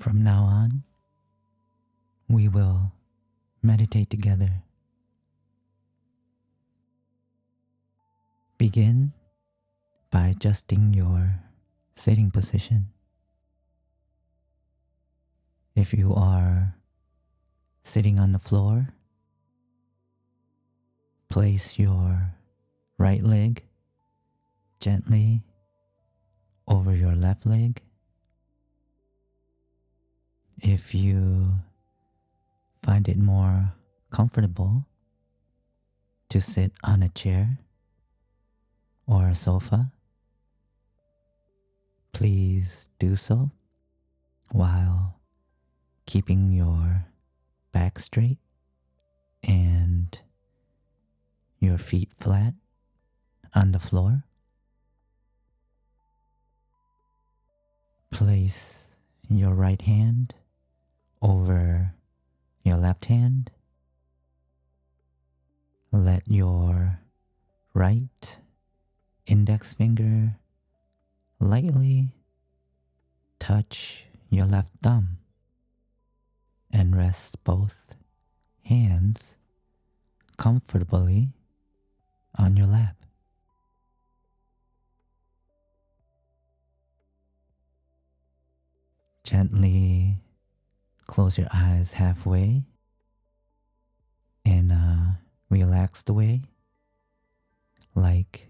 From now on, we will meditate together. Begin by adjusting your sitting position. If you are sitting on the floor, place your right leg gently over your left leg. If you find it more comfortable to sit on a chair or a sofa, please do so while keeping your back straight and your feet flat on the floor. Place your right hand over your left hand. Let your right index finger lightly touch your left thumb and rest both hands comfortably on your lap. Gently close your eyes halfway in a relaxed way, like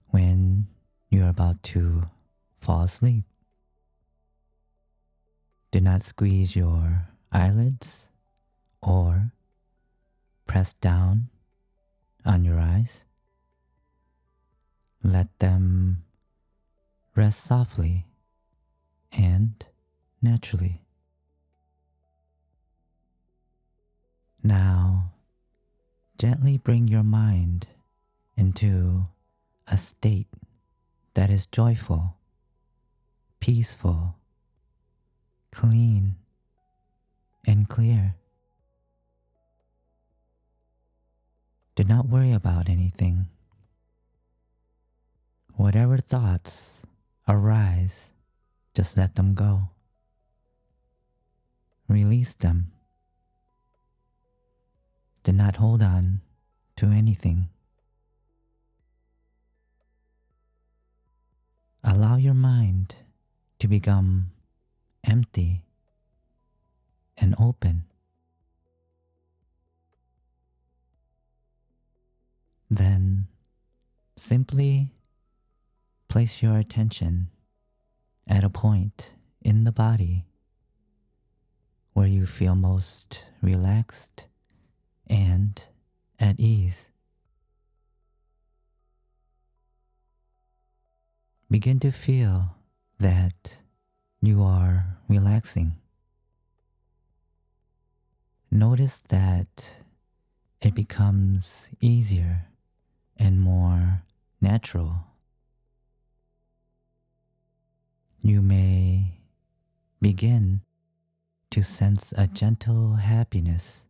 when you're about to fall asleep. Do not squeeze your eyelids or press down on your eyes. Let them rest softly and naturally. Now, gently bring your mind into a state that is joyful, peaceful, clean, and clear. Do not worry about anything. Whatever thoughts arise, just let them go. Release them. Do not hold on to anything. Allow your mind to become empty and open. Then simply place your attention at a point in the body where you feel most relaxed and at ease. Begin to feel that you are relaxing. Notice that it becomes easier and more natural. You may begin to sense a gentle happiness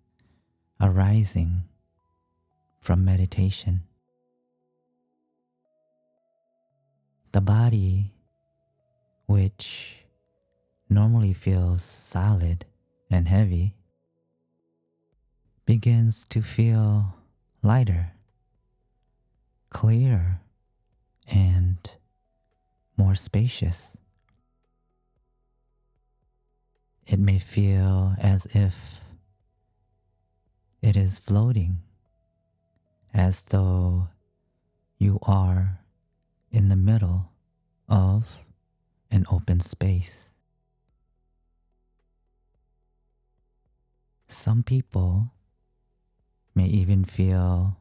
arising from meditation. The body, which normally feels solid and heavy, begins to feel lighter, clearer, and more spacious. It may feel as if it is floating, as though you are in the middle of an open space. Some people may even feel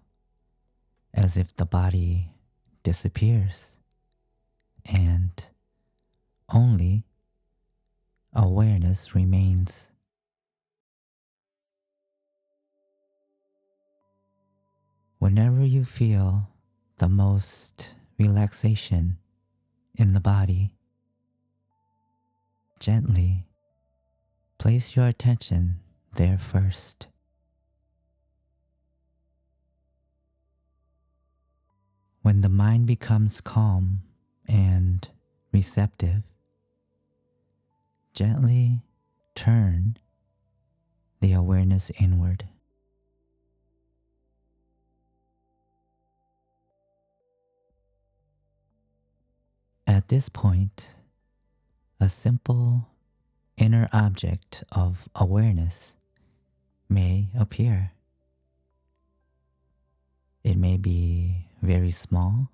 as if the body disappears and only awareness remains. Whenever you feel the most relaxation in the body, gently place your attention there first. When the mind becomes calm and receptive, gently turn the awareness inward. At this point, a simple inner object of awareness may appear. It may be very small,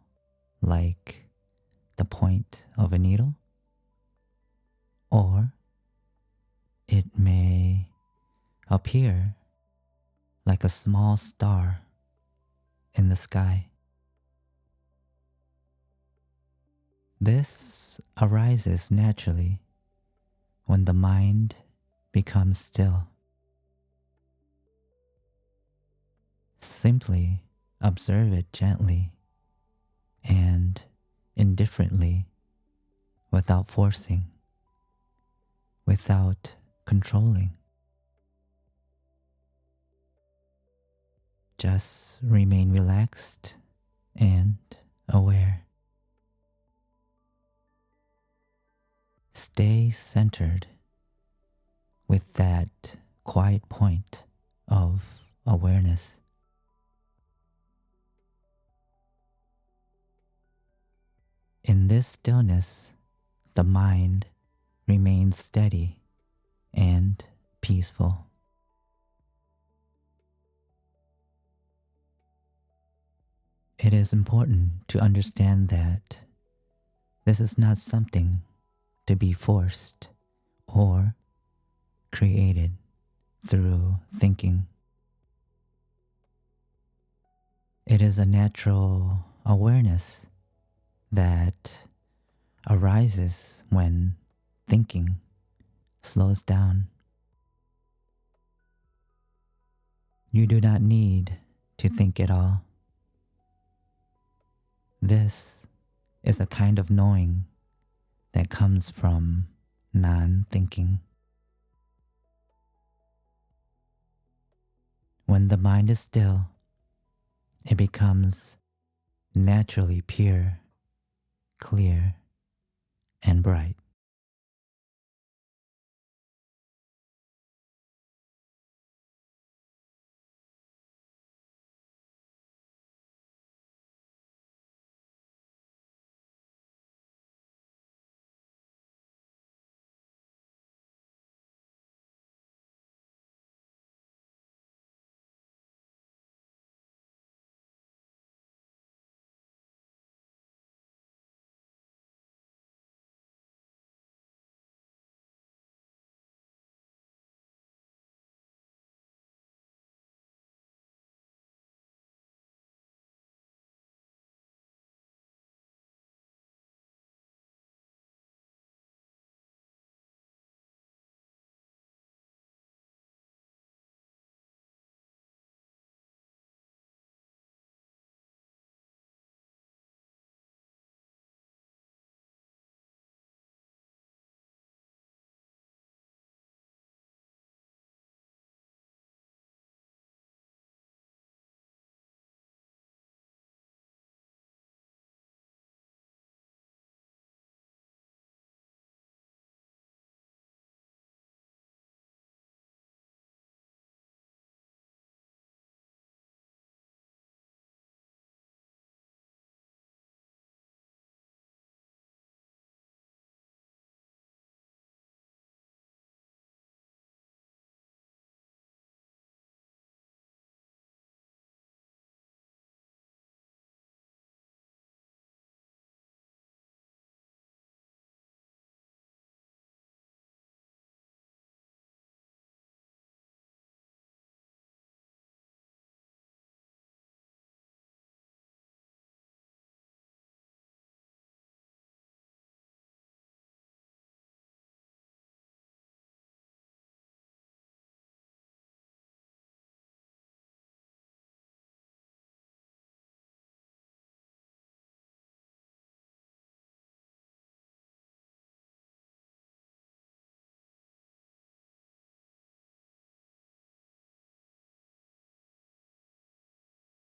like the point of a needle, or it may appear like a small star in the sky. This arises naturally when the mind becomes still. Simply observe it gently and indifferently, without forcing, without controlling. Just remain relaxed and aware. Stay centered with that quiet point of awareness. In this stillness, the mind remains steady and peaceful. It is important to understand that this is not something to be forced or created through thinking. It is a natural awareness that arises when thinking slows down. You do not need to think at all. This is a kind of knowing that comes from non-thinking. When the mind is still, it becomes naturally pure, clear, and bright.